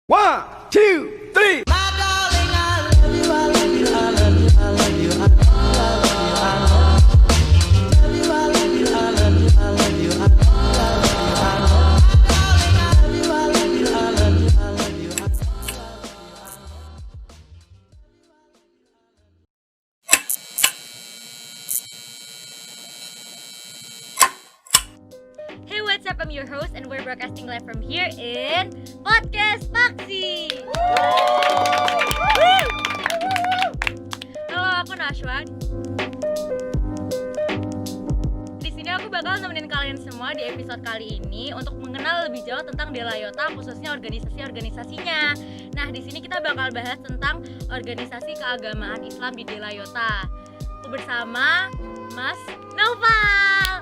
One, two, three. Hey, what's up? I'm your host and we're broadcasting live from here in Podcast Paksi. Halo, aku Nashwa. Di sini aku bakal nemenin kalian semua di episode kali ini untuk mengenal lebih jauh tentang Delayota, khususnya organisasi-organisasinya. Nah, di sini kita bakal bahas tentang organisasi keagamaan Islam di Delayota. Aku bersama Mas Naufal.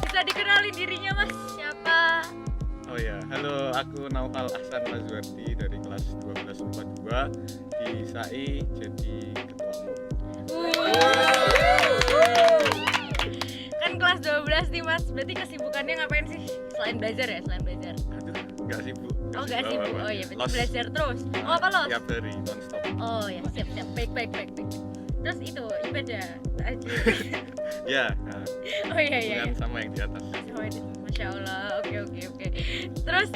Bisa dikenalin dirinya Mas, siapa? Oh ya, halo, aku Naufal Ahsan Lazwardi dari kelas 1242 di SAI jadi ketua umum. Kan kelas 12 nih Mas, berarti kesibukannya ngapain sih? Selain belajar ya, selain belajar. Aduh, nggak sibuk. Oh nggak sibuk, oh iya berarti Los. belajar terus. Oh apa los? Tiap hari, non-stop. Oh ya, siap, baik. Terus itu, ibadah aja. Ya, Oh iya. hubungan sama yang di atas. Masya Allah, oke. Terus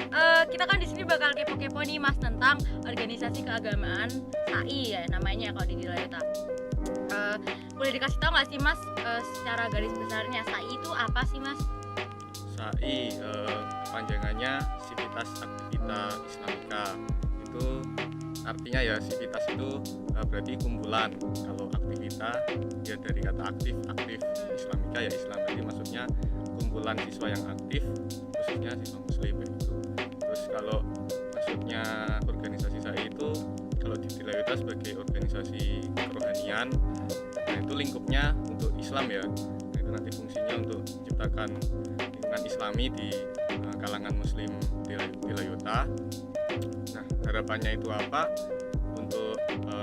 kita kan di sini bakal kepo-kepo nih Mas tentang organisasi keagamaan SAI ya namanya kalau di Delayota. Boleh dikasih tahu nggak sih Mas secara garis besarnya SAI itu apa sih Mas? SAI, panjangannya Sivitas Activita Islamika. Itu artinya ya, Sivitas itu berarti kumpulan. Kalau aktivita ya dari kata aktif Islamika ya Islam, jadi maksudnya kumpulan siswa yang aktif, khususnya siswa muslim begitu. Terus kalau maksudnya organisasi saya itu kalau di Delayota sebagai organisasi kerohanian, nah itu lingkupnya untuk Islam ya. Nah, itu nanti fungsinya untuk menciptakan lingkungan Islami di kalangan muslim Delayota. Nah, harapannya itu apa? Untuk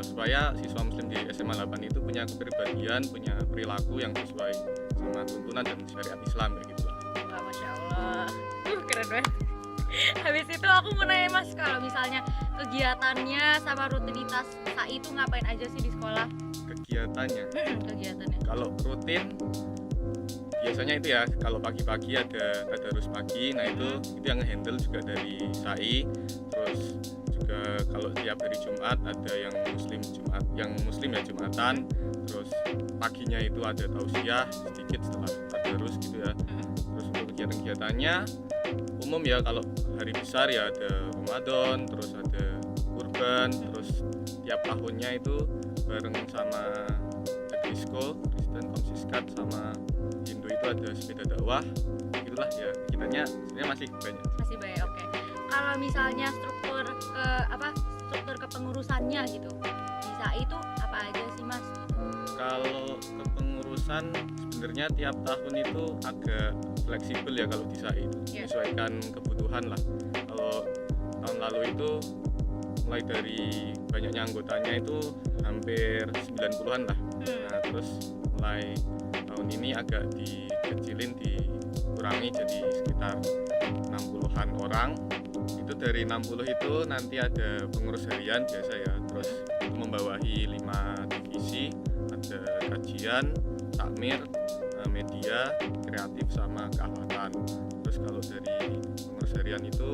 supaya siswa muslim di SMA 8 itu punya kepribadian, punya perilaku yang sesuai sama tuntunan dan syariat Islam kayak gitu lah. Wah, Masya Allah, keren banget. Habis itu aku mau nanya Mas, kalau misalnya kegiatannya sama rutinitas SAI itu ngapain aja sih di sekolah? Kegiatannya, Kegiatannya. kalau rutin biasanya itu ya, kalau pagi-pagi ada tadarus pagi, nah itu yang ngehandle juga dari SAI. Terus juga kalau tiap hari Jumat ada yang muslim ya Jumatan. Terus paginya itu ada tausiah sedikit setelah tadarus gitu ya. Terus untuk kegiatan-kegiatannya umum ya, kalau hari besar ya ada Ramadan, terus ada kurban, terus tiap tahunnya itu bareng sama Agrisko, Kristen Komsiskat, sama Hindu itu ada sepeda dakwah. Itulah ya, kegiatannya sebenarnya masih banyak. Masih banyak, oke. Kalau misalnya struktur kepengurusannya gitu di SAI itu apa aja sih Mas? Kalau kepengurusan sebenarnya tiap tahun itu agak fleksibel ya kalau di SAI itu, menyesuaikan kebutuhan lah. Kalau tahun lalu itu mulai dari banyaknya anggotanya itu hampir 90-an lah. Nah, terus mulai tahun ini agak dikecilin, dikurangi jadi sekitar 60-an orang. Itu dari 60 itu nanti ada pengurus harian biasa ya, terus membawahi 5 divisi, ada kajian, takmir, media, kreatif, sama keahwatan. Terus kalau dari pengurus harian itu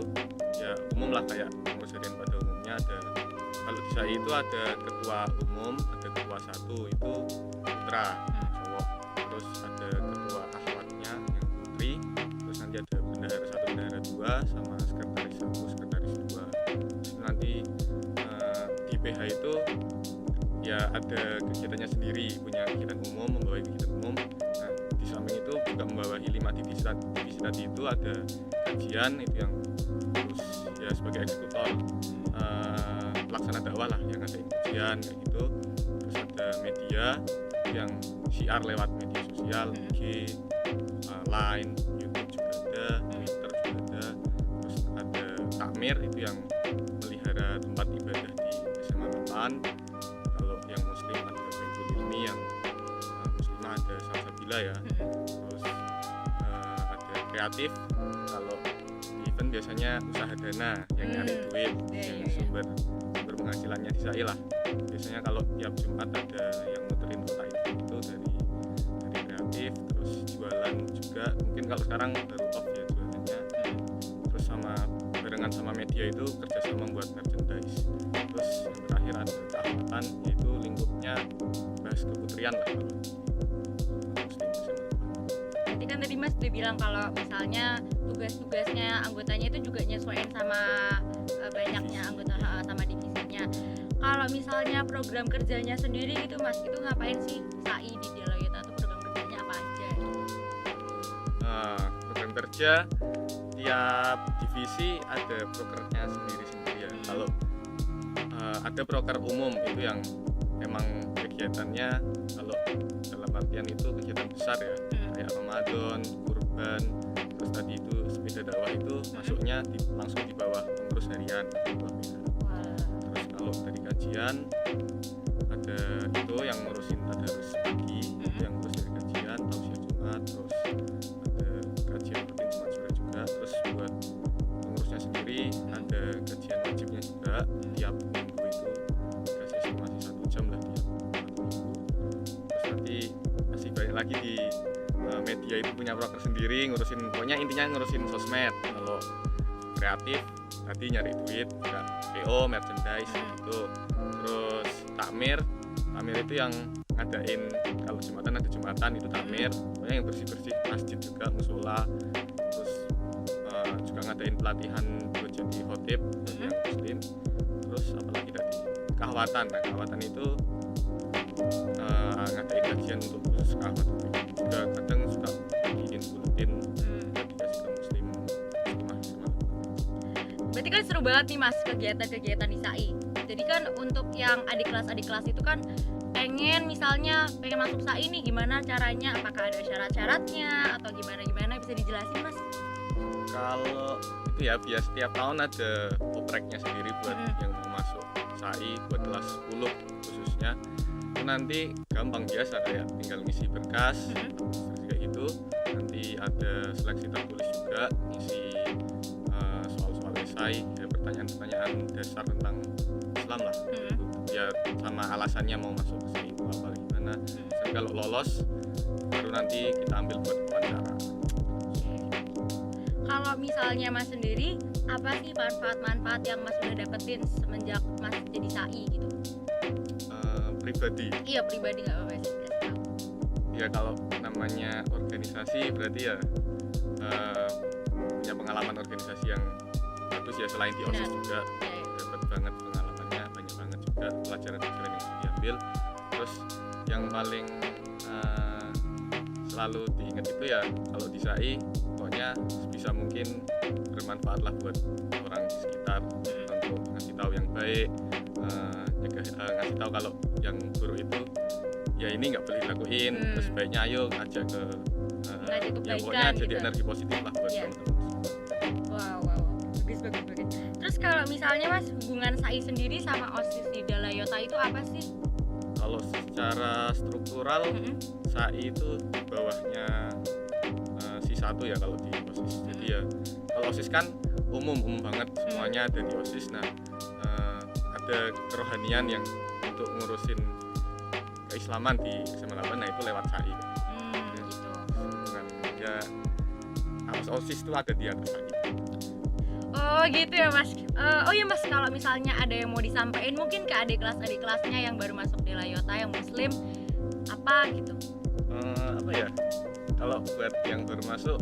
ya umum lah, kayak pengurus harian pada umumnya ada. Kalau di saya itu ada ketua umum, ada ketua 1 itu putra cowok, terus ada ketua ahwatnya yang putri, terus nanti ada bendahara 1, bendahara 2, sama sekretaris 1, sekretaris 2. Terus nanti di PH itu ya ada kegiatannya sendiri, punya kegiatan umum, membawahi kegiatan umum. Nah, di samping itu juga membawahi 5 divisi tadi itu ada kajian itu yang terus ya sebagai eksekutor pelaksana dakwah lah, yang ada kajian kayak gitu. Terus ada media yang siar lewat media sosial, IG, Line, YouTube juga ada, Twitter juga ada. Terus ada takmir itu yang melihara tempat ibadah di SMA 8. Kalau yang muslim ada Baitul Ilmi, yang muslimah ada Salsabila ya. Terus ada kreatif, kalau di event biasanya usaha dana yang nyari duit, yang sumber penghasilannya di SAI lah. Biasanya kalau tiap Jumat ada yang muterin kota itu dari kreatif, terus jualan juga. Mungkin kalau sekarang baru off ya jualannya. Terus sama barengan sama media itu kerjasama membuat merchandise. Terus yang terakhir ada keanggotaan, yaitu lingkupnya bahas keputrian lah kalau muslim. Berarti kan tadi Mas udah bilang kalau misalnya tugas-tugasnya anggotanya itu juga nyesuaiin sama banyaknya anggota sama divisinya. Kalau misalnya program kerjanya sendiri gitu Mas, itu ngapain sih SAI di Deloyota atau program kerjanya apa aja? Program kerja tiap divisi ada prokernya sendiri-sendiri ya. Kalau ada proker umum itu yang memang kegiatannya kalau dalam artian itu kegiatan besar ya, kayak Ramadan, kurban, terus tadi itu sepeda dakwah itu masuknya langsung di bawah pengurus harian. Terus kalau dari kajian ada itu yang ngurusin tadarus pagi, itu yang ngurus dari kajian, tausiah Jumat, terus ada kajian rutin Jumat sore juga. Terus buat pengurusnya sendiri ada kajian wajibnya juga tiap minggu itu dikasih estimasi 1 jam lah tiap 1 minggu. Terus nanti masih banyak lagi di media itu punya proker sendiri, ngurusin pokoknya intinya ngurusin sosmed. Kalau kreatif tadi nyari duit, ya PO, merchandise gitu. Terus takmir itu yang ngadain, kalau Jumatan ada Jumatan itu takmir, pokoknya yang bersih-bersih masjid juga, musola. Terus juga ngadain pelatihan buat jadi khotib yang muslim. Terus apalagi tadi kahwatan. Nah, kahwatan itu ngadain kajian untuk khusus kahwat juga, kadang suka bikin buletin dikasih ke muslimah. Berarti kan seru banget nih Mas kegiatan-kegiatan di SAI. Jadi kan untuk yang adik kelas itu kan pengen masuk SAI nih, gimana caranya, apakah ada syarat-syaratnya atau gimana bisa dijelasin Mas? Kalau itu ya biasa setiap tahun ada opreknya sendiri buat yang mau masuk SAI buat kelas 10 khususnya. Itu nanti gampang biasa kayak tinggal ngisi berkas kayak gitu. Nanti ada seleksi tertulis juga, ngisi soal-soal esai, ya, pertanyaan-pertanyaan dasar tentang Islam lah. Ya sama alasannya mau masuk ke SAI itu apa gimana. Dan kalau lolos baru nanti kita ambil buat wawancara. Kalau misalnya Mas sendiri, apa sih manfaat-manfaat yang Mas udah dapetin semenjak Mas jadi SAI gitu? Pribadi. Iya pribadi, nggak apa-apa sih. Ya kalau namanya organisasi berarti ya punya pengalaman organisasi yang bagus ya, selain di OSIS juga dapat banget pengalamannya, banyak banget juga pelajaran-pelajaran yang bisa diambil. Terus yang paling selalu diingat itu ya kalau di SAI pokoknya sebisa mungkin bermanfaat lah buat orang di sekitar, untuk ngasih tahu yang baik, ngasih tahu kalau yang buruk itu ya ini nggak boleh dilakuin, terus baiknya ayo ajak ke ya pokoknya jadi gitu. Energi positif lah buat teman-teman. Wow, bagus. Terus kalau misalnya Mas, hubungan SAI sendiri sama OSIS di Deloyota itu apa sih? Kalau secara struktural SAI itu di bawahnya si satu ya kalau di OSIS. Jadi ya kalau OSIS kan umum banget, semuanya ada di OSIS. Nah ada kerohanian yang untuk ngurusin keislaman di SMA 8, nah itu lewat SAI. Gitu. Hubungan ya OSIS itu ada di atas SAI. Oh gitu ya Mas. Oh iya Mas, kalau misalnya ada yang mau disampaikan mungkin ke adik kelasnya yang baru masuk di Deloyota yang muslim, apa gitu? Apa ya? Kalau buat yang baru masuk,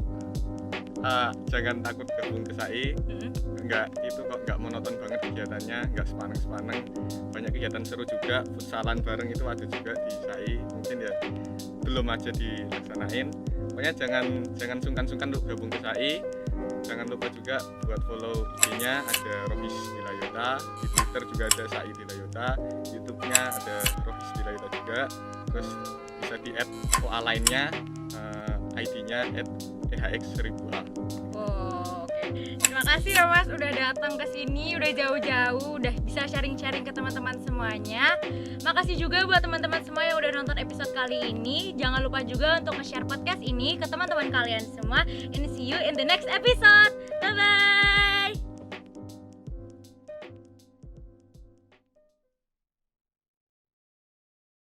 jangan takut gabung ke SAI. Nggak monoton banget kegiatannya, nggak sepaneng, banyak kegiatan seru juga. Futsalan bareng itu ada juga di SAI, mungkin ya belum aja dilaksanain. Pokoknya jangan sungkan-sungkan untuk gabung ke SAI. Jangan lupa juga buat follow IG-nya, ada Rohis Deloyota, di Twitter juga ada SAI Deloyota, YouTube-nya ada Rohis Deloyota juga. Terus bisa di add OA lainnya, ID-nya @EHX1000A. Oh, oke. Terima kasih ya Mas udah datang ke sini, udah jauh-jauh, udah bisa sharing-sharing ke teman-teman semuanya. Makasih juga buat teman-teman semua yang udah nonton episode kali ini. Jangan lupa juga untuk nge-share podcast ini ke teman-teman kalian semua. And see you in the next episode. Bye bye.